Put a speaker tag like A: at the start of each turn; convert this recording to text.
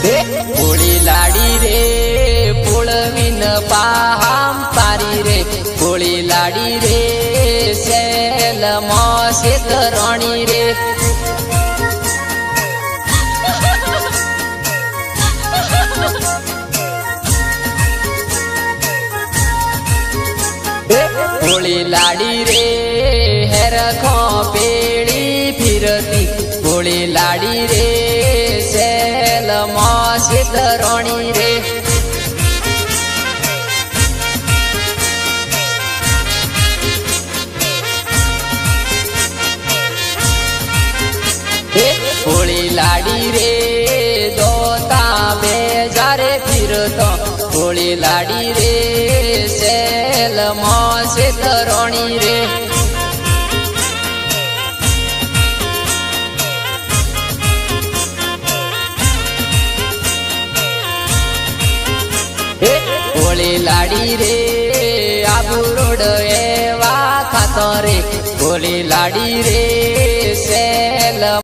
A: ભોળી લાડી રે પુળવીન પાહામ તારી રે ભોળી લાડી રે સેલમાં શેતરણી રે ભોળી લાડી રે હેરખો પેડી ફિરતી ભોળી લાડી રે સેલમાં શેતરણી રે ભોળી લાડી રે દોતા બેજારે ફિરતો ભોળી લાડી રે સેલમાં શેતરણી રે ભોળી લાડી રે આબુ રોડ એવા ખાતો રે ભોળી લાડી રે સેલ